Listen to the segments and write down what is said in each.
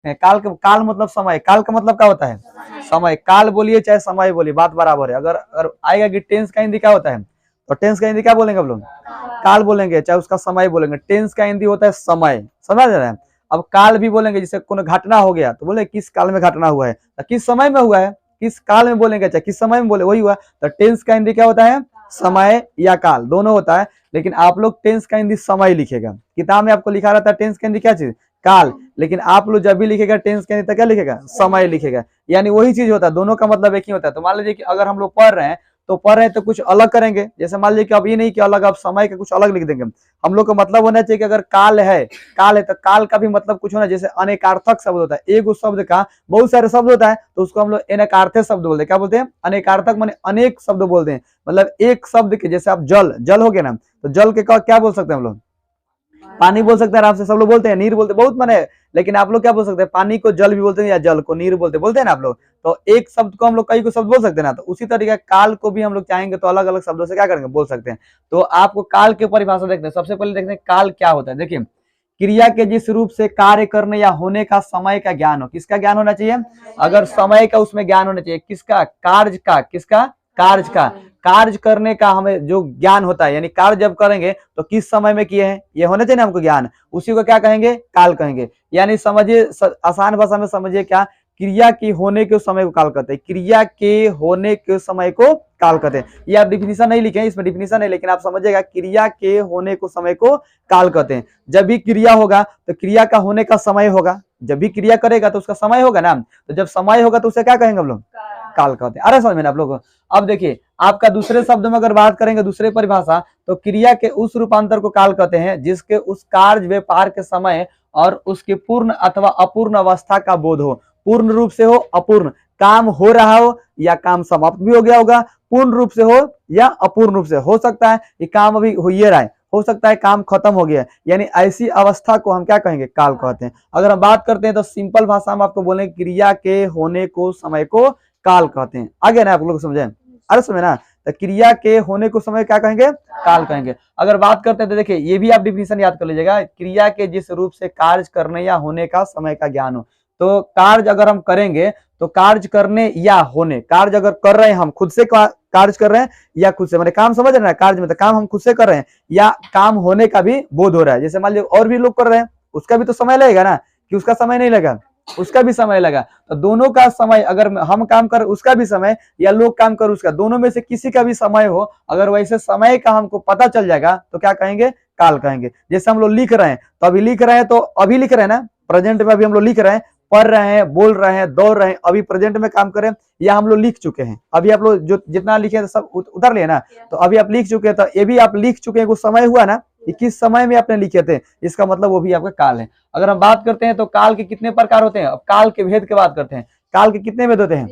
काल मतलब समय, काल का मतलब क्या होता है? समय। काल बोलिए चाहे समय बोलिए, बात बराबर है। अगर आएगा कि टेंस का हिंदी क्या होता है, तो टेंस का हिंदी क्या बोलेंगे हम लोग? काल बोलेंगे, चाहे उसका समय बोलेंगे। टेंस का हिंदी होता है समय, समझ रहे हैं? अब काल भी बोलेंगे, जैसे कोई घटना हो गया तो बोले किस काल में घटना हुआ है, तो किस समय में हुआ है, किस काल में बोलेंगे, चाहे किस समय में बोले वही हुआ। तो टेंस का हिंदी क्या होता है? समय या काल, दोनों होता है। लेकिन आप लोग टेंस का हिंदी समय लिखेगा, किताब में आपको लिखा रहता है टेंस का हिंदी क्या चीज? काल। लेकिन आप लोग जब भी लिखेगा टेंस के हिंदी तो क्या लिखेगा? समय लिखेगा। यानी वही चीज होता है, दोनों का मतलब एक ही होता है। तो मान लीजिए कि अगर हम लोग पढ़ रहे हैं तो पढ़ रहे हैं तो कुछ अलग करेंगे, जैसे मान लीजिए कि अब ये नहीं कि अलग, अब समय का कुछ अलग लिख देंगे। हम लोग का मतलब होना चाहिए कि अगर काल है, काल है तो काल का भी मतलब कुछ होना, जैसे अनेकार्थक शब्द होता है, एक उस शब्द का बहुत सारे शब्द होता है तो उसको हम लोग अनेकार्थक शब्द बोलते हैं। क्या बोलते हैं? अनेकार्थक माने अनेक शब्द बोलते हैं। मतलब एक शब्द के, जैसे आप जल, जल हो गया ना, तो जल के क्या बोल सकते हैं हम लोग? पानी बोल सकते हैं आराम से, सब लोग बोलते हैं। नीर बोलते बहुत माने, लेकिन आप लोग क्या बोल सकते हैं? पानी को जल भी बोलते हैं या जल को नीर बोलते हैं ना आप लोग। तो एक शब्द को हम लोग कई को शब्द बोल सकते हैं ना, तो उसी तरीके काल को भी हम लोग चाहेंगे तो अलग अलग शब्दों से क्या करेंगे? बोल सकते हैं। तो आपको काल की परिभाषा देखते हैं। सबसे पहले देखते हैं काल क्या होता है। देखिए, क्रिया के जिस रूप से कार्य करने या होने का समय का ज्ञान हो। किसका ज्ञान होना चाहिए? अगर समय का उसमें ज्ञान होना चाहिए। किसका? कार्य का। किसका? कार्य का। कार्य करने का हमें जो ज्ञान होता है, यानी कार्य जब करेंगे तो किस समय में किए हैं ये होना चाहिए ना हमको ज्ञान, उसी को क्या कहेंगे? काल कहेंगे। यानी समझिए, आसान भाषा में समझिए, क्या क्रिया के होने के समय को काल कहते हैं। क्रिया के होने के समय को काल कहते हैं। ये आप डिफिनीशन नहीं लिखे, इसमें डिफिनीशन है, लेकिन आप समझिएगा, क्रिया के होने को समय को काल कहते हैं। जब भी क्रिया होगा तो क्रिया का होने का समय होगा, जब भी क्रिया करेगा तो उसका समय होगा ना, तो जब समय होगा तो उसे क्या कहेंगे हम लोग? काल कहते हैं। अरे समझ में आप लोग? अब देखिए, आपका दूसरे शब्द में अगर बात करेंगे, दूसरे परिभाषा, तो क्रिया के उस रूपांतर को काल कहते हैं जिसके उस कार्य व्यापार के समय और उसकी पूर्ण अथवा अपूर्ण अवस्था का बोध हो। पूर्ण रूप से हो, अपूर्ण, काम हो रहा हो या काम समाप्त भी हो गया होगा, पूर्ण रूप से हो या अपूर्ण रूप से। हो सकता है कि काम अभी हो ही रहा है, हो सकता है काम खत्म हो गया, यानी ऐसी अवस्था को हम क्या कहेंगे? काल कहते हैं। अगर हम बात करते हैं तो सिंपल भाषा में आपको बोलेंगे क्रिया के होने को समय को काल कहते हैं। आगे ना आप लोग समझे? अरे समझे ना? तो क्रिया के होने को समय क्या कहेंगे? काल कहेंगे। अगर बात करते हैं तो देखिए, ये भी आप डिफिनीशन याद कर लीजिएगा, क्रिया के जिस रूप से कार्य करने या होने का समय का ज्ञान हो। तो कार्य अगर हम करेंगे तो कार्य करने या होने, कार्य अगर कर रहे हैं हम खुद से कार्य कर रहे हैं या खुद से, मैंने काम समझ रहे हैं, कार्य में तो काम हम खुद से कर रहे हैं या काम होने का भी बोध हो रहा है। जैसे मान लीजिए और भी लोग कर रहे हैं, उसका भी तो समय लगेगा ना, कि उसका समय नहीं लगा, उसका भी समय लगा। तो दोनों का समय, अगर हम काम कर उसका भी समय या लोग काम कर उसका, दोनों में से किसी का भी समय हो, अगर वैसे समय का हमको पता चल जाएगा तो क्या कहेंगे? काल कहेंगे। जैसे हम लोग लिख रहे हैं, तो अभी लिख रहे हैं, तो अभी लिख रहे हैं ना, प्रेजेंट में अभी हम लोग लिख रहे हैं, पढ़ रहे हैं, बोल रहे हैं, दौड़ रहे हैं, अभी प्रेजेंट में काम करें, या हम लोग लिख चुके हैं। अभी आप लोग जो जितना लिखे सब उतर लिए ना, तो अभी आप लिख चुके हैं, तो ये भी आप लिख चुके हैं, कुछ समय हुआ ना, कि किस समय में आपने लिखे थे, इसका मतलब वो भी आपका काल है। अगर हम बात करते हैं तो काल के कितने प्रकार होते हैं? अब काल के भेद की बात करते हैं। काल के कितने भेद होते हैं?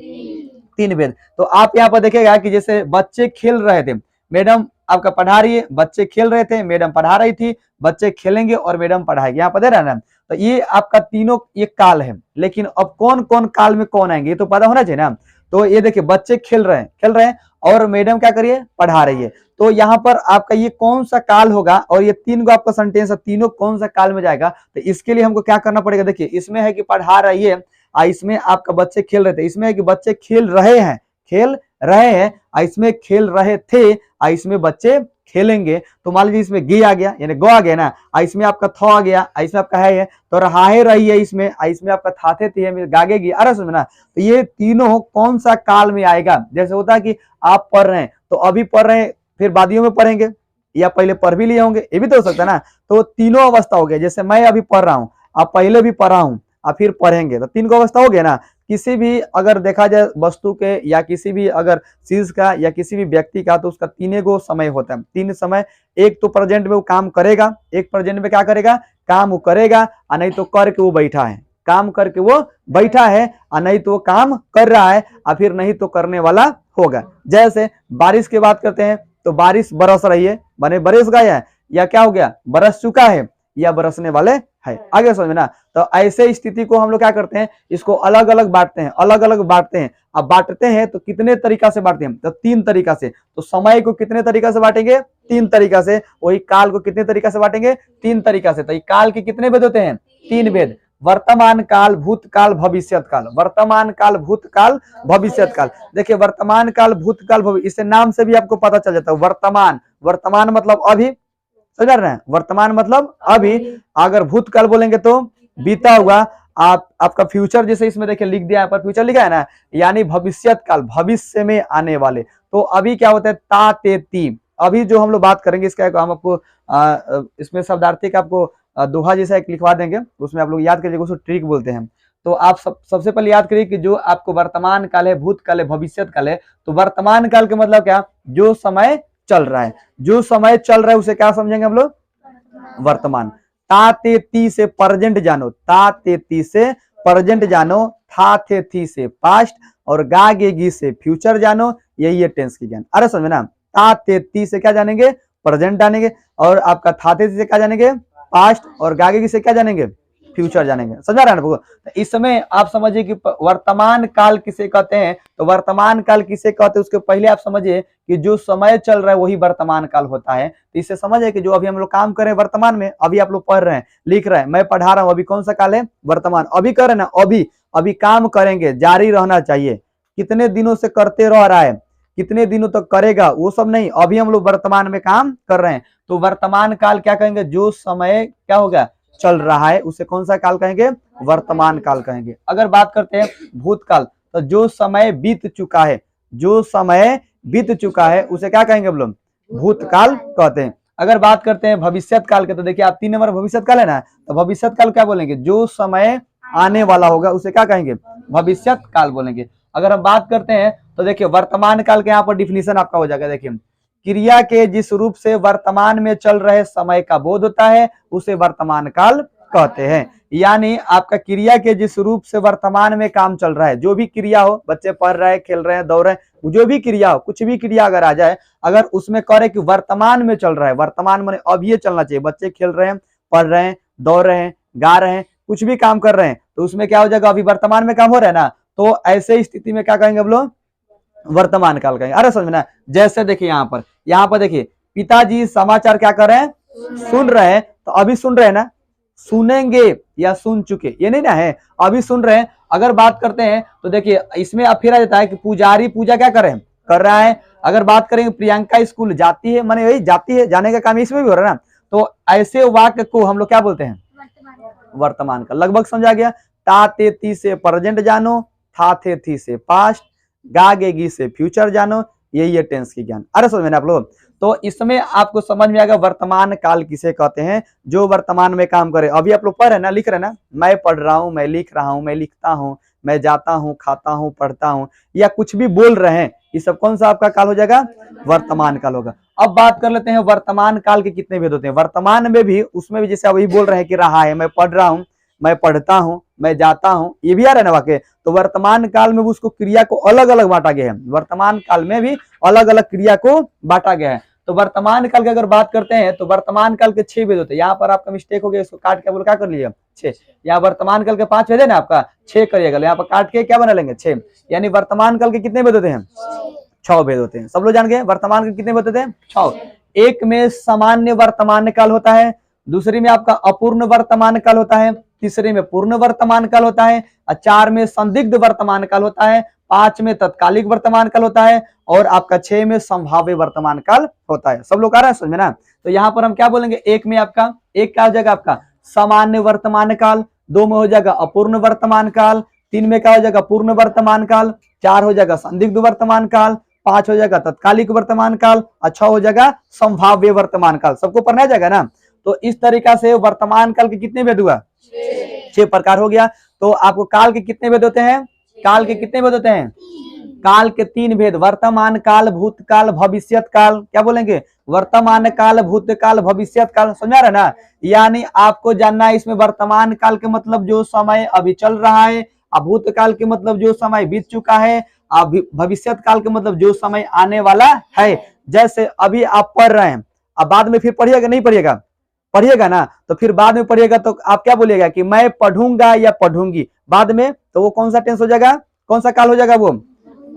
3 भेद। तो आप यहाँ पर देखेगा कि जैसे बच्चे खेल रहे थे, मैडम आपका पढ़ा रही है, बच्चे खेल रहे थे, मैडम पढ़ा रही थी, बच्चे खेलेंगे और मैडम पढ़ाएगी, यहाँ पर दे रहा है ना। तो ये आपका तीनों ये काल है। लेकिन अब कौन कौन काल में कौन आएंगे ये तो पता होना चाहिए ना। तो ये देखिए, बच्चे खेल रहे हैं और मैडम क्या करिए? पढ़ा रही है। तो यहाँ पर आपका ये कौन सा काल होगा, और ये 3 को आपका सेंटेंस है, तीनों कौन सा काल में जाएगा? तो इसके लिए हमको क्या करना पड़ेगा? देखिए, इसमें है कि पढ़ा रही है, इसमें आपका बच्चे खेल रहे थे, इसमें है कि बच्चे खेल रहे हैं, इसमें खेल रहे थे, इसमें बच्चे खेलेंगे। तो मान लीजिए इसमें गे आ गया, यानी गो आ गया ना, इसमें आपका थ आ गया, इसमें आपका है, तो रहाहे रही है, इसमें आपका थाथे थे गागेगी। अरे सुन ना, तो ये तीनों कौन सा काल में आएगा? जैसे होता है कि आप पढ़ रहे हैं, तो अभी पढ़ रहे हैं, फिर बादियों में पढ़ेंगे, या पहले पढ़ भी लिए होंगे, ये भी तो हो सकता है ना। तो तीनों अवस्था हो गया। जैसे मैं अभी पढ़ रहा हूँ, आप पहले भी पढ़ा हूँ, आप फिर पढ़ेंगे, तो 3 को अवस्था हो गया ना। किसी भी अगर देखा जाए वस्तु के या किसी भी अगर चीज का या किसी भी व्यक्ति का, तो उसका 3 गो समय होता है। 3 समय, एक तो प्रेजेंट में वो काम करेगा, एक प्रेजेंट में क्या करेगा? काम वो करेगा, और नहीं तो करके वो बैठा है, काम करके वो बैठा है, और नहीं तो वो काम कर रहा है, और फिर नहीं तो करने वाला होगा। जैसे बारिश की बात करते हैं, तो बारिश बरस रही है, माने बरस गया है, या क्या हो गया? बरस चुका है, या बरसने वाले है। आगे समझ में ना। तो ऐसे स्थिति को हम लोग क्या करते हैं? इसको अलग अलग बांटते हैं, अलग अलग बांटते हैं। अब बांटते हैं तो कितने तरीका से बांटते हैं? तो 3 तरीका से। तो समय को कितने तरीका से बांटेंगे? 3 तरीका से। वही काल को कितने तरीका से बांटेंगे? 3 तरीका से। तो काल के कितने भेद होते हैं? 3 भेद। वर्तमान काल, भूतकाल, भविष्यत काल। वर्तमान काल, भूतकाल, भविष्यत काल। देखिए वर्तमान काल, भूतकाल, भविष्य, इससे नाम से भी आपको पता चल जाता है। वर्तमान, वर्तमान मतलब अभी, समझ रहे हैं, वर्तमान मतलब अभी। अगर भूतकाल बोलेंगे तो बीता हुआ। आपका फ्यूचर जैसे इसमें देखिए लिख दिया, यहाँ पर फ्यूचर लिखा है ना, यानी भविष्यत काल, भविष्य में आने वाले। तो अभी क्या होता है, ता ते ती। अभी जो हम लोग बात करेंगे इसका हम आपको इसमें शब्दार्थी का आपको दोहा जैसा एक लिखवा देंगे, उसमें आप लोग याद करिएगा, उसको ट्रिक बोलते हैं। तो आप सबसे पहले याद करिए कि जो आपको वर्तमान काल है, भूतकाल है, भविष्यत काल है। तो वर्तमान काल का मतलब क्या, जो समय चल रहा है, जो समय चल रहा है उसे क्या समझेंगे हम लोग, वर्तमान। ता ते ती से प्रेजेंट जानो, ता ते ती से प्रेजेंट जानो, था थे थी से पास्ट, और गा गे गी से फ्यूचर जानो, यही है टेंस की ज्ञान। अरे समझे ना, ता ते ती से क्या जानेंगे, प्रेजेंट जानेंगे, और आपका था थे थी से क्या जानेंगे, पास्ट, और गा गे गी से क्या जानेंगे, फ्यूचर जानेंगे। समझा रहा है ना। तो इस समय आप समझिए कि वर्तमान काल किसे कहते हैं। तो वर्तमान काल किसे कहते हैं उसके पहले आप समझिए कि जो समय चल रहा है वही वर्तमान काल होता है। तो इससे समझिए कि जो अभी हम लोग काम कर रहे हैं वर्तमान में, अभी आप लोग पढ़ रहे हैं, लिख रहे हैं, मैं पढ़ा रहा हूँ, अभी कौन सा काल है, वर्तमान। अभी कर रहे हैं ना, अभी अभी काम करेंगे, जारी रहना चाहिए। कितने दिनों से करते रह रहा है, कितने दिनों तक करेगा, वो सब नहीं, अभी हम लोग वर्तमान में काम कर रहे हैं। तो वर्तमान काल क्या कहेंगे, जो समय क्या होगा, चल रहा है, उसे कौन सा काल कहेंगे, वर्तमान काल कहेंगे। अगर बात करते हैं भूतकाल, तो जो समय बीत चुका है, जो समय बीत चुका है उसे क्या कहेंगे हम लोग, भूतकाल कहते हैं। अगर बात करते हैं भविष्यत काल के, तो देखिए आप 3 नंबर भविष्यत काल है ना, तो भविष्यत काल क्या बोलेंगे, जो समय आने वाला होगा उसे क्या कहेंगे, भविष्यत काल बोलेंगे। अगर हम बात करते हैं तो देखिए वर्तमान काल के यहाँ पर डिफिनीशन आपका हो जाएगा। देखिए क्रिया के जिस रूप से वर्तमान में चल रहे समय का बोध होता है उसे वर्तमान काल कहते हैं। यानी आपका क्रिया के जिस रूप से वर्तमान में काम चल रहा है, जो भी क्रिया हो, बच्चे पढ़ रहे हैं, खेल रहे हैं, दौड़ रहे हैं, जो भी क्रिया हो, कुछ भी क्रिया अगर आ जाए, अगर उसमें कह रहे कि वर्तमान में चल रहा है, वर्तमान में अभी चलना चाहिए, बच्चे खेल रहे हैं, पढ़ रहे हैं, दौड़ रहे हैं, गा रहे हैं, कुछ भी काम कर रहे हैं, तो उसमें क्या हो जाएगा, अभी वर्तमान में काम हो रहा है ना, तो ऐसे स्थिति में क्या कहेंगे हम लोग, वर्तमान काल कहेंगे। अरे समझना, जैसे देखिए यहाँ पर देखिए पिताजी समाचार क्या कर रहे हैं, सुन रहे हैं, तो अभी सुन रहे हैं ना, सुनेंगे या सुन चुके, ये नहीं ना है, अभी सुन रहे हैं। अगर बात करते हैं तो देखिए इसमें अब फिर आ जाता है कि पुजारी पूजा क्या कर रहे हैं, कर रहा है। अगर बात करेंगे प्रियंका स्कूल जाती है, माने वही जाती है, जाने का काम इसमें भी हो रहा है ना, तो ऐसे वाक्य को हम लोग क्या बोलते हैं, वर्तमान का। लगभग समझा गया। ता ते ती से प्रेजेंट जानो, था थे थी से पास्ट, गा गे गी से फ्यूचर जानो, यही है टेंस की ज्ञान। अरे समझ में आप लोग, तो इसमें आपको समझ में आएगा वर्तमान काल किसे कहते हैं, जो वर्तमान में काम करे। अभी आप लोग पढ़ रहे ना, लिख रहे ना, मैं पढ़ रहा हूँ, मैं लिख रहा हूँ, मैं लिखता हूँ, मैं जाता हूँ, खाता हूँ, पढ़ता हूँ, या कुछ भी बोल रहे हैं, ये सब कौन सा आपका काल हो जाएगा, वर्तमान काल होगा। अब बात कर लेते हैं वर्तमान काल के कितने भेद होते हैं। वर्तमान में भी, उसमें भी जैसे अभी बोल रहे हैं कि रहा है, मैं पढ़ रहा हूँ, मैं पढ़ता हूँ, मैं जाता हूँ, ये भी आ रहा है ना वाक्य। तो वर्तमान काल में भी उसको क्रिया को अलग अलग बांटा गया है, वर्तमान काल में भी अलग अलग क्रिया को बांटा गया है। तो वर्तमान काल की अगर बात करते हैं तो वर्तमान काल के 6 भेद होते हैं। यहाँ पर आपका मिस्टेक हो गया, इसको काट के बोलो क्या कर लीजिए 6। यहाँ वर्तमान काल के 5 भेद है ना, आपका 6 करिएगा, यहाँ पर काट के क्या बना लेंगे 6। यानी वर्तमान काल के कितने भेद होते हैं, 6 भेद होते हैं। सब लोग जान गए वर्तमान के कितने भेद होते हैं, 6। एक में सामान्य वर्तमान काल होता है, दूसरी में आपका अपूर्ण वर्तमान काल होता है, तीसरे में पूर्ण वर्तमान काल होता है, 4 में संदिग्ध वर्तमान काल होता है, 5 में तत्कालिक वर्तमान काल होता है, और आपका 6 में संभाव्य वर्तमान काल होता है। सब लोग आ रहा है समझ में ना। तो यहाँ पर हम क्या बोलेंगे, एक में आपका, एक क्या हो जाएगा आपका सामान्य वर्तमान काल, 2 में हो जाएगा अपूर्ण वर्तमान काल, 3 में क्या हो जाएगा पूर्ण वर्तमान काल, 4 हो जाएगा संदिग्ध वर्तमान काल, 5 हो जाएगा तत्कालिक वर्तमान काल, 6 हो जाएगा संभाव्य वर्तमान काल। सबको पढ़ना जाएगा ना। तो इस तरीका से वर्तमान काल के कितने भेद हुआ, 6 प्रकार हो गया। तो आपको काल के कितने भेद होते हैं, काल के कितने भेद होते हैं, काल के 3 भेद, वर्तमान काल, भूतकाल, भविष्यत काल। क्या बोलेंगे, वर्तमान काल, भूतकाल, भविष्यत काल। समझा रहे ना। यानी आपको जानना है इसमें वर्तमान काल के मतलब जो समय अभी चल रहा है, भूतकाल के मतलब जो समय बीत चुका है, भविष्यत काल के मतलब जो समय आने वाला है। जैसे अभी आप पढ़ रहे हैं, अब बाद में फिर पढ़िएगा नहीं पढ़िएगा, पढ़िएगा ना, तो फिर बाद में पढ़िएगा तो आप क्या बोलिएगा कि मैं पढ़ूंगा या पढ़ूंगी बाद में, तो वो कौन सा टेंस हो जाएगा, कौन सा काल हो जाएगा, वो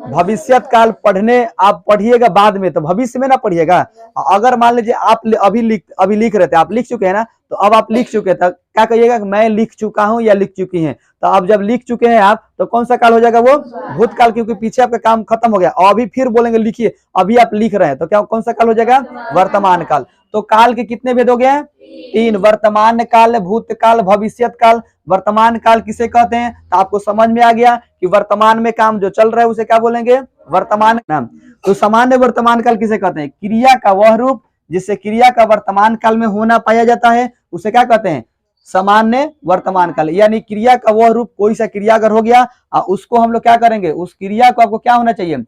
भविष्यत काल। पढ़ने आप पढ़िएगा बाद में, तो भविष्य में ना पढ़िएगा। अगर मान लीजिए आप अभी लिख रहे थे, आप लिख चुके हैं ना, तो अब आप लिख चुके, तो क्या कहिएगा कि मैं लिख चुका हूं या लिख चुकी हैं। तो अब जब लिख चुके हैं आप तो कौन सा काल हो जाएगा, वो भूतकाल, क्योंकि पीछे आपका काम खत्म हो गया। और अभी फिर बोलेंगे लिखिए, अभी आप लिख रहे हैं, तो क्या कौन सा काल हो जाएगा, वर्तमान काल। तो काल के कितने भेद हो गए हैं, 3, वर्तमान काल, भूतकाल, भविष्यत काल। वर्तमान काल किसे कहते हैं, तो आपको समझ में आ गया कि वर्तमान में काम जो चल रहा है उसे क्या बोलेंगे, वर्तमान नाम। तो सामान्य वर्तमान काल किसे कहते हैं, क्रिया का वह रूप जिससे क्रिया का वर्तमान काल में होना पाया जाता है उसे क्या कहते हैं, सामान्य वर्तमान काल। यानी क्रिया का वह रूप, कोई सा क्रिया अगर हो गया उसको हम लोग क्या करेंगे, उस क्रिया को आपको क्या होना चाहिए,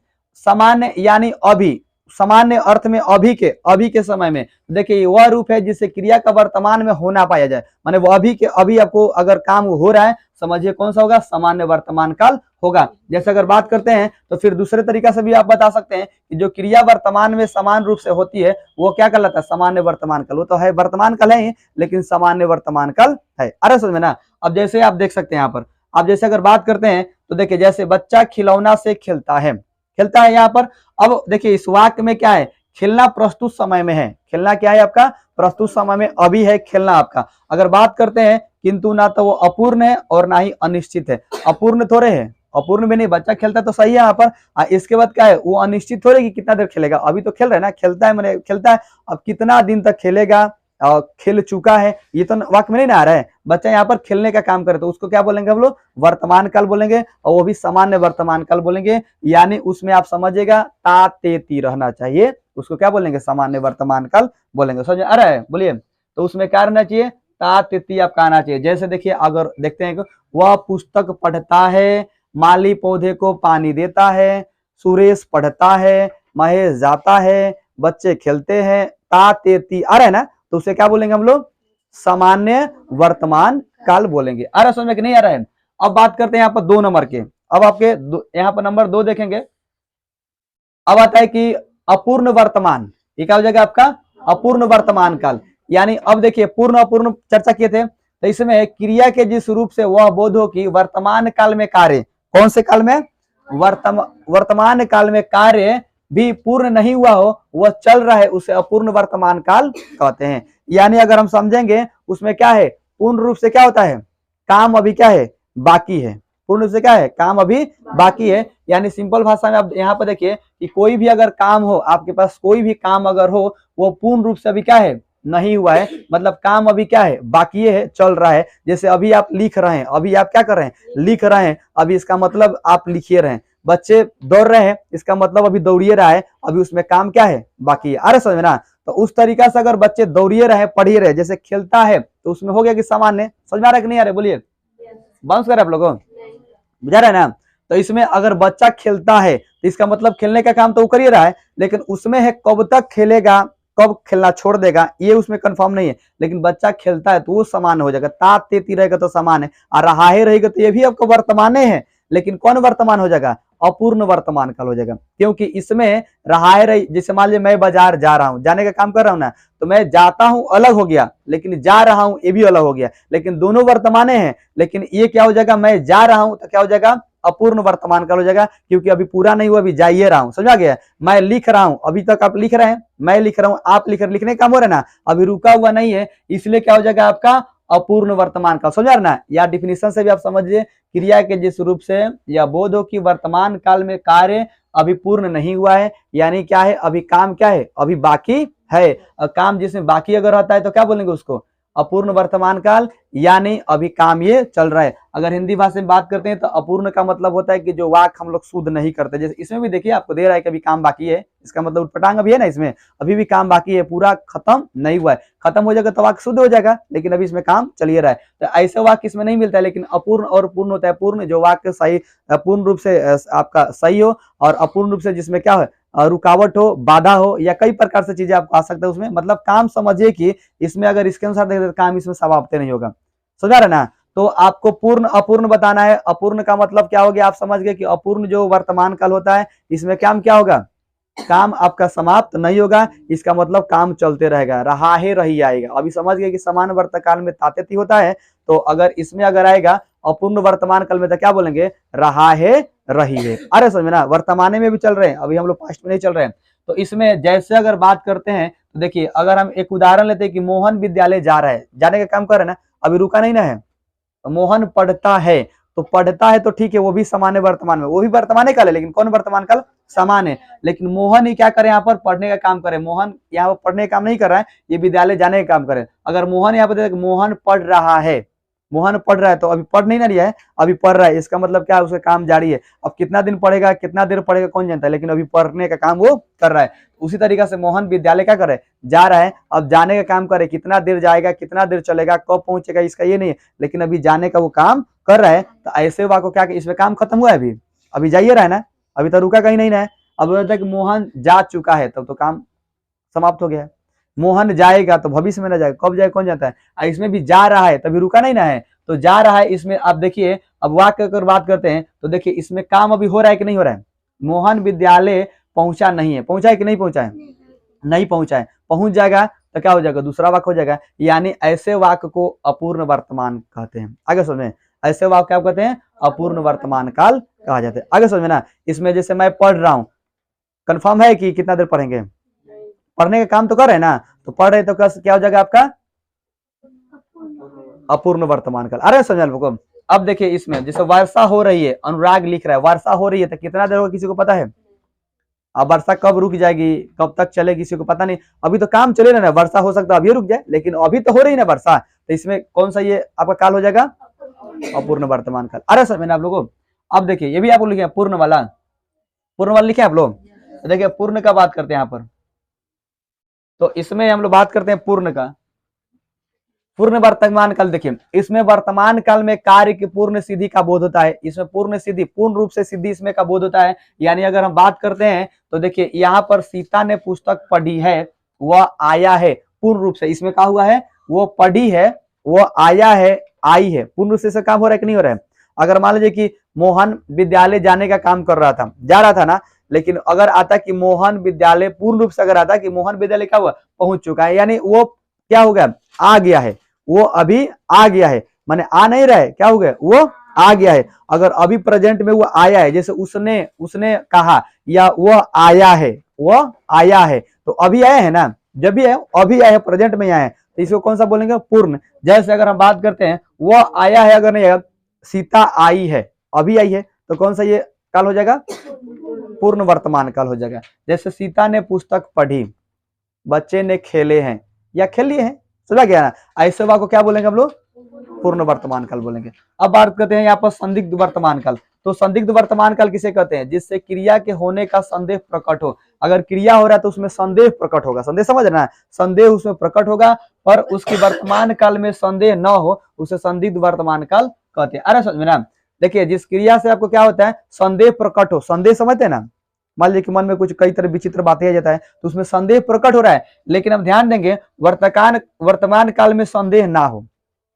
सामान्य, यानी अभी, सामान्य अर्थ में अभी के समय में। देखिए वह रूप है जिससे क्रिया का वर्तमान में होना पाया जाए, माने वो अभी के अभी आपको अगर काम हो रहा है, समझिए कौन सा होगा, सामान्य वर्तमान काल होगा। जैसे अगर बात करते हैं तो फिर दूसरे तरीका से भी आप बता सकते हैं कि जो क्रिया वर्तमान में समान रूप से होती है वो क्या कहलाता है, सामान्य वर्तमान काल। वो तो है वर्तमान काल है लेकिन सामान्य वर्तमान काल है। अरे समझ में ना। अब जैसे आप देख सकते हैं यहाँ पर, आप जैसे अगर बात करते हैं तो देखिए जैसे बच्चा खिलौना से खेलता है यहाँ पर। अब देखिए इस वाक्य में क्या है, खेलना प्रस्तुत समय में है, खेलना क्या है आपका, प्रस्तुत समय में अभी है खेलना आपका। अगर बात करते हैं किंतु ना तो वो अपूर्ण है और ना ही अनिश्चित है, अपूर्ण थोड़े है, अपूर्ण भी नहीं, बच्चा खेलता तो सही है यहाँ पर। इसके बाद क्या है, वो अनिश्चित थोड़े कि कितना देर खेलेगा, अभी तो खेल रहे ना, खेलता है मैंने खेलता है, अब कितना दिन तक खेलेगा, खेल चुका है, ये तो वाक्य में नहीं ना आ रहा है। बच्चा यहाँ पर खेलने का काम करे तो उसको क्या बोलेंगे हम लोग, वर्तमान काल बोलेंगे, और वो भी सामान्य वर्तमान काल बोलेंगे। यानी उसमें आप समझिएगा ता ते ती रहना चाहिए, उसको क्या बोलेंगे, सामान्य वर्तमान काल बोलेंगे। समझ आ रहा है, बोलिए। तो उसमें क्या रहना चाहिए, ता ते ती आपका आना चाहिए। जैसे देखिए अगर देखते हैं, वह पुस्तक पढ़ता है, माली पौधे को पानी देता है, सुरेश पढ़ता है, महेश जाता है, बच्चे खेलते हैं, ता ते ती आ रहा है ना, तो उसे क्या बोलेंगे हम लोग, सामान्य वर्तमान काल बोलेंगे। आ रहा समझ में कि नहीं आ रहा है। अब बात करते हैं यहाँ पर 2 नंबर के। अब आपके यहाँ पर नंबर 2 देखेंगे। अब आता है कि अपूर्ण वर्तमान, ये क्या हो जाएगा आपका, अपूर्ण वर्तमान काल। यानी अब देखिए पूर्ण अपूर्ण चर्चा किए थे, तो इसमें क्रिया के जिस रूप से वह बोध हो कि वर्तमान काल में कार्य, कौन से काल में, वर्तमान काल में कार्य भी पूर्ण नहीं हुआ हो, वह चल रहा है, उसे अपूर्ण वर्तमान काल कहते हैं। यानी अगर हम समझेंगे उसमें क्या है, पूर्ण रूप से क्या होता है, काम अभी क्या है, बाकी है, पूर्ण रूप से क्या है, काम अभी बाकी है। यानी सिंपल भाषा में आप यहाँ पर देखिए कि कोई भी अगर काम हो, आपके पास कोई भी काम अगर हो, वो पूर्ण रूप से अभी क्या है, नहीं हुआ है, मतलब काम अभी क्या है, बाकी है, चल रहा है। जैसे अभी आप लिख रहे हैं, अभी आप क्या कर रहे हैं, लिख रहे हैं, अभी इसका मतलब आप लिखिए रहे हैं। बच्चे दौड़ रहे हैं, इसका मतलब अभी दौड़िए रहा है, अभी उसमें काम क्या है, बाकी है। अरे समझ ना। तो उस तरीका से अगर बच्चे दौड़िए रहे, पढ़िए रहे, जैसे खेलता है तो उसमें हो गया कि सामान्य। समझ में आ रहा है कि नहीं आ रहा है, बोलिए, बाउंस कर आप लोगों, बुझा रहा है ना। तो इसमें अगर बच्चा खेलता है तो इसका मतलब खेलने का काम तो वो कर ही रहा है, लेकिन उसमें है कब तक खेलेगा, कब खेलना छोड़ देगा, ये उसमें कंफर्म नहीं है। लेकिन बच्चा खेलता है तो वो समान हो जाएगा, ता ते ती रहेगा तो समान है, और रहा है रहेगा तो ये भी आपको वर्तमान है, लेकिन कौन वर्तमान हो जाएगा, अपूर्ण वर्तमान काल हो जाएगा। क्योंकि इसमें रहा है रही, जैसे मान लीजिए मैं बाजार जा रहा हूँ, जाने का काम कर रहा हूँ ना, तो मैं जाता हूँ अलग हो गया, लेकिन जा रहा हूँ ये भी अलग हो गया, लेकिन दोनों वर्तमान हैं। लेकिन ये क्या हो जाएगा, मैं जा रहा हूँ तो क्या हो जाएगा, अपूर्ण वर्तमान काल हो जाएगा, क्योंकि अभी पूरा नहीं हुआ, अभी जाइए रहा हूं। समझा गया। मैं लिख रहा हूं, अभी तक आप लिख रहे हैं, मैं लिख रहा हूं, आप लिखने का काम हो रहा है ना, अभी रुका हुआ नहीं है, इसलिए क्या हो जाएगा आपका अपूर्ण वर्तमान काल। समझा ना। या डिफिनेशन से भी आप समझिए, क्रिया के जिस रूप से या बोध हो कि वर्तमान काल में कार्य अभी पूर्ण नहीं हुआ है, यानी क्या है, अभी काम क्या है, अभी बाकी है। काम जिसमें बाकी अगर रहता है तो क्या बोलेंगे उसको, अपूर्ण वर्तमान काल, यानी अभी काम ये चल रहा है। अगर हिंदी भाषा में बात करते हैं तो अपूर्ण का मतलब होता है कि जो वाक्य हम लोग शुद्ध नहीं करते। जैसे इसमें भी देखिए आपको दे रहा है कि अभी काम बाकी है, इसका मतलब उटपटांग अभी है ना, इसमें अभी भी काम बाकी है, पूरा खत्म नहीं हुआ है। खत्म हो जाएगा तो वाक्य शुद्ध हो जाएगा, लेकिन अभी इसमें काम चलिए रहा है। तो ऐसे वाक्य इसमें नहीं मिलता है, लेकिन अपूर्ण और पूर्ण होता है। पूर्ण जो वाक्य सही, पूर्ण रूप से आपका सही हो, और अपूर्ण रूप से जिसमें क्या हो, रुकावट हो, बाधा हो, या कई प्रकार से चीजें आपको आ सकता है उसमें। मतलब काम समझिए कि इसमें अगर इसके अनुसार देखें तो काम इसमें समाप्त नहीं होगा। समझा रहे ना। तो आपको पूर्ण अपूर्ण बताना है। अपूर्ण का मतलब क्या हो गया, आप समझ गए कि अपूर्ण जो वर्तमान काल होता है, इसमें काम क्या होगा, काम आपका समाप्त नहीं होगा, इसका मतलब काम चलते रहेगा, रहा है रही आएगा। अभी समझ गए कि समान वर्तकाल में तातेती होता है, तो अगर इसमें अगर आएगा अपूर्ण वर्तमान काल में तो क्या बोलेंगे, रहा है रही है। अरे समझ ना, वर्तमान में भी चल रहे हैं, अभी हम लोग पास्ट में नहीं चल रहे हैं। तो इसमें जैसे अगर बात करते हैं तो देखिए अगर हम एक उदाहरण लेते हैं कि मोहन विद्यालय जा रहा है, जाने का काम कर रहा है ना, अभी रुका नहीं ना है। तो मोहन पढ़ता है, तो पढ़ता है तो ठीक है, वो भी समान है वर्तमान में, वो भी वर्तमान काल है, लेकिन कौन वर्तमान काल? समान है। लेकिन मोहन ही क्या करे यहाँ पर? पढ़ने का काम करे। मोहन यहाँ पर पढ़ने का काम नहीं कर रहा है, ये विद्यालय जाने का काम करे। अगर मोहन यहाँ पर मोहन पढ़ रहा है, मोहन पढ़ रहा है, तो अभी पढ़ नहीं ना लिया है, अभी पढ़ रहा है, इसका मतलब क्या है? उसका काम जारी है। अब कितना दिन पढ़ेगा, कितना देर पढ़ेगा, कौन जानता है, लेकिन अभी पढ़ने का काम वो कर रहा है। उसी तरीके से मोहन विद्यालय क्या करे? जा रहा है। अब जाने का काम करे, कितना देर जाएगा, कितना देर चलेगा, कब पहुंचेगा, इसका ये नहीं है, लेकिन अभी जाने का वो काम कर रहा है। तो ऐसे वाक्य क्या, इसमें काम खत्म हुआ है, अभी जाइए रहा है ना, अभी तो रुका कहीं नहीं ना है। अब तक मोहन जा चुका है, तब तो काम समाप्त हो गया है। मोहन जाएगा तो भविष्य में ना जाएगा, कब जाएगा कौन जानता है। इसमें भी जा रहा है, तभी रुका नहीं ना है, तो जा रहा है। इसमें आप देखिए, अब वाक्य अगर बात करते हैं तो देखिए इसमें काम अभी हो रहा है कि नहीं हो रहा है। मोहन विद्यालय पहुंचा नहीं है, पहुंचा है कि नहीं पहुंचा है? नहीं पहुंचा है। पहुंच जाएगा तो क्या हो जाएगा? दूसरा वाक्य हो जाएगा। यानी ऐसे वाक्य को अपूर्ण वर्तमान कहते हैं। आगे समझ में, ऐसे वाक्य क्या कहते हैं? अपूर्ण वर्तमान काल कहा जाता है। आगे समझ में ना, इसमें जैसे मैं पढ़ रहा हूं, कंफर्म है कि कितना देर पढ़ेंगे? पढ़ने का काम तो कर रहे हैं ना, तो पढ़ रहे तो क्या हो जाएगा आपका? अपूर्ण वर्तमान काल। अरे समझ लो। अब देखिए इसमें जैसे वर्षा हो रही है, अनुराग लिख रहा है वर्षा हो रही है, तो कितना देर होगा किसी को पता है? अब वर्षा कब रुक जाएगी, कब तक चलेगी, किसी को पता नहीं। अभी तो काम चले ना, वर्षा हो सकता है अभी रुक जाए, लेकिन अभी तो हो रही ना वर्षा, तो इसमें कौन सा ये आपका काल हो जाएगा? अपूर्ण वर्तमान काल। अरे सर मैंने आप लोगों, अब देखिए ये भी आप लोग लिखे पूर्ण वाला, पूर्ण वाला लिखे आप लोग। देखिए पूर्ण का बात करते हैं यहाँ पर, तो इसमें हम लोग बात करते हैं पूर्ण का, पूर्ण वर्तमान काल। देखिए इसमें वर्तमान काल में कार्य की पूर्ण सिद्धि का बोध होता है। इसमें पूर्ण सिद्धि, पूर्ण रूप से सिद्धि इसमें का बोध होता है। यानी अगर हम बात करते हैं तो देखिए यहाँ पर सीता ने पुस्तक पढ़ी है, वह आया है, पूर्ण रूप से इसमें क्या हुआ है? वो पढ़ी है, वो आया है, आई है, पूर्ण रूप से काम हो रहा है कि नहीं हो रहा है? अगर मान लीजिए कि मोहन विद्यालय जाने का काम कर रहा था, जा रहा था ना, लेकिन अगर आता कि मोहन विद्यालय, पूर्ण रूप से अगर आता कि मोहन विद्यालय क्या हुआ? पहुंच चुका है, यानी वो क्या हो गया? आ गया है, वो अभी आ गया है, माने आ नहीं रहा है, क्या हो गया? वो आ गया है। अगर अभी प्रेजेंट में वो आया है, जैसे उसने कहा, या वो आया है, वो आया है, तो अभी आया है ना, जब भी है अभी आया है, प्रेजेंट में आया है, तो इसको कौन सा बोलेंगे? पूर्ण। जैसे अगर हम बात करते हैं वो आया है, अगर नहीं आया, सीता आई है, अभी आई है, तो कौन सा ये काल हो जाएगा? पूर्ण वर्तमान काल हो जाएगा। जैसे सीता ने पुस्तक पढ़ी, बच्चे ने खेले हैं या खेल लिए हैं, समझा गया ना? ऐसे वाक्य को क्या बोलेंगे हम लोग? पूर्ण वर्तमान काल बोलेंगे। अब बात करते हैं यहाँ पर संदिग्ध वर्तमान काल। तो संदिग्ध वर्तमान काल किसे कहते हैं? जिससे क्रिया के होने का संदेह प्रकट हो। अगर क्रिया हो रहा है तो उसमें संदेह प्रकट होगा, संदेह समझ रहे हैं? संदेह उसमें प्रकट होगा, पर उसकी वर्तमान काल में संदेह न हो, उसे संदिग्ध वर्तमान काल कहते हैं। अरे समझ में ना, देखिए जिस क्रिया से आपको क्या होता है? संदेह प्रकट हो। संदेह समझते हैं ना, मान लीजिए कि मन में कुछ कई तरह विचित्र बातें आ जाता है, तो उसमें संदेह प्रकट हो रहा है, लेकिन हम ध्यान देंगे वर्तमान काल में संदेह ना हो,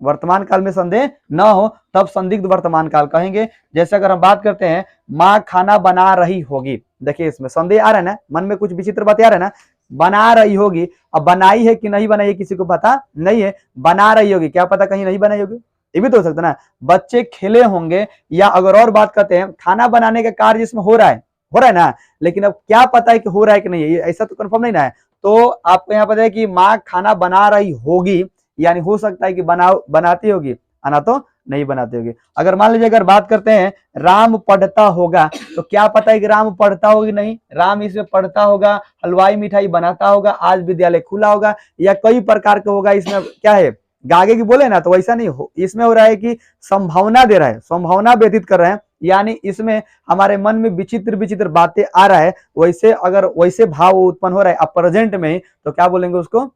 वर्तमान काल में संदेह न हो, तब संदिग्ध वर्तमान काल कहेंगे। जैसे अगर हम बात करते हैं माँ खाना बना रही होगी, देखिए इसमें संदेह आ रहा है ना, मन में कुछ विचित्र बातें आ रहा है ना, बना रही होगी, अब बनाई है कि नहीं बनाई है किसी को पता नहीं है, बना रही होगी, क्या पता कहीं नहीं बनाई होगी, ये भी तो हो सकता है ना। बच्चे खेले होंगे, या अगर और बात करते हैं खाना बनाने का कार्य इसमें हो रहा है ना, लेकिन अब क्या पता है कि हो रहा है कि नहीं, ये ऐसा तो कंफर्म नहीं ना है। तो आपको यहाँ पता है कि माँ खाना बना रही होगी, यानी हो सकता है कि बनाती होगी, आना तो नहीं बनाती होगी। अगर मान लीजिए अगर बात करते हैं राम पढ़ता होगा, तो क्या पता है कि राम पढ़ता होगी नहीं, राम इसमें पढ़ता होगा, हलवाई मिठाई बनाता होगा, आज विद्यालय खुला होगा, या कई प्रकार का होगा। इसमें क्या है? गागे की बोले ना, तो वैसा नहीं हो, इसमें हो रहा है कि संभावना दे रहा है, संभावना व्यतीत कर रहे हैं, यानी इसमें हमारे मन में विचित्र विचित्र बातें आ रहा है, वैसे अगर वैसे भाव उत्पन्न हो रहा है अब प्रेजेंट में, तो क्या बोलेंगे उसको?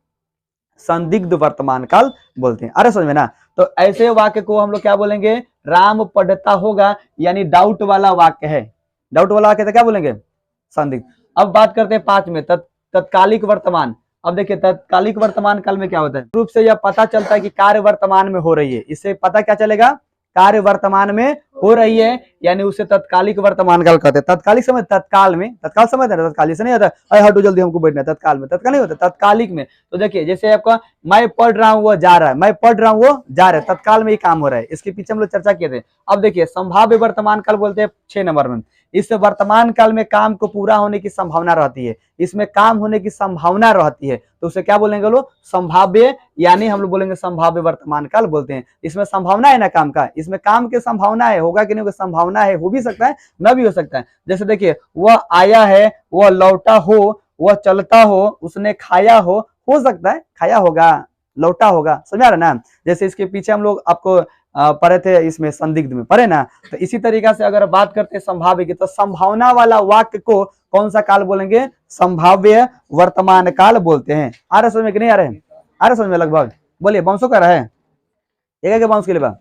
संदिग्ध वर्तमान काल बोलते हैं। अरे समझ में ना, तो ऐसे वाक्य को हम लोग क्या बोलेंगे? राम पढ़ता होगा, यानी डाउट वाला वाक्य है, डाउट वाला वाक्य तो क्या बोलेंगे? संदिग्ध। अब बात करते हैं 5 में, तत्कालिक वर्तमान। अब देखिए तत्कालिक वर्तमान काल में क्या होता है? रूप से यह पता चलता है कि कार्य वर्तमान में हो रही है, इससे पता क्या चलेगा? कार्य वर्तमान में हो रही है, यानी उसे तत्कालिक वर्तमान काल कहते हैं। तत्कालिक समय, तत्काल में, तत्काल समय था, तत्काल से नहीं होता अरे हटो जल्दी हमको बैठना है, तत्काल में, तत्काल नहीं होता, तत्कालिक में। तो देखिए जैसे आपका मैं पढ़ रहा हूँ वो जा रहा है, मैं पढ़ रहा हूँ वो जा रहा है, तत्काल में ही काम हो रहा है, इसके पीछे हम लोग चर्चा किए थे। अब देखिए संभाव्य वर्तमान काल बोलते हैं 6 नंबर में, इससे वर्तमान काल में काम को पूरा होने की संभावना रहती है, इसमें काम होने की संभावना रहती है, तो उसे क्या बोलेंगे लोग? संभाव्य, यानी हम लोग बोलेंगे संभाव्य वर्तमान काल बोलते हैं। इसमें संभावना है ना काम का, इसमें काम की संभावना है, होगा कि नहीं होगा, संभावना है, हो भी सकता है न भी हो सकता है। जैसे देखिए, वह आया है, वह लौटा हो, वह चलता हो, उसने खाया हो सकता है खाया होगा, लौटा होगा, समझ आ रहा ना। जैसे इसके पीछे हम लोग आपको पढ़े थे, इसमें संदिग्ध में पढ़े ना। तो इसी तरीका से अगर बात करते हैं संभाव्य की, तो संभावना वाला वाक्य को कौन सा काल बोलेंगे? संभाव्य वर्तमान काल बोलते हैं। आ रहे समझ में कि नहीं आ रहे? आ रहे समझ में लगभग? बोलिए, बाउंसो कर रहा है, एक बाउंस के लिए बा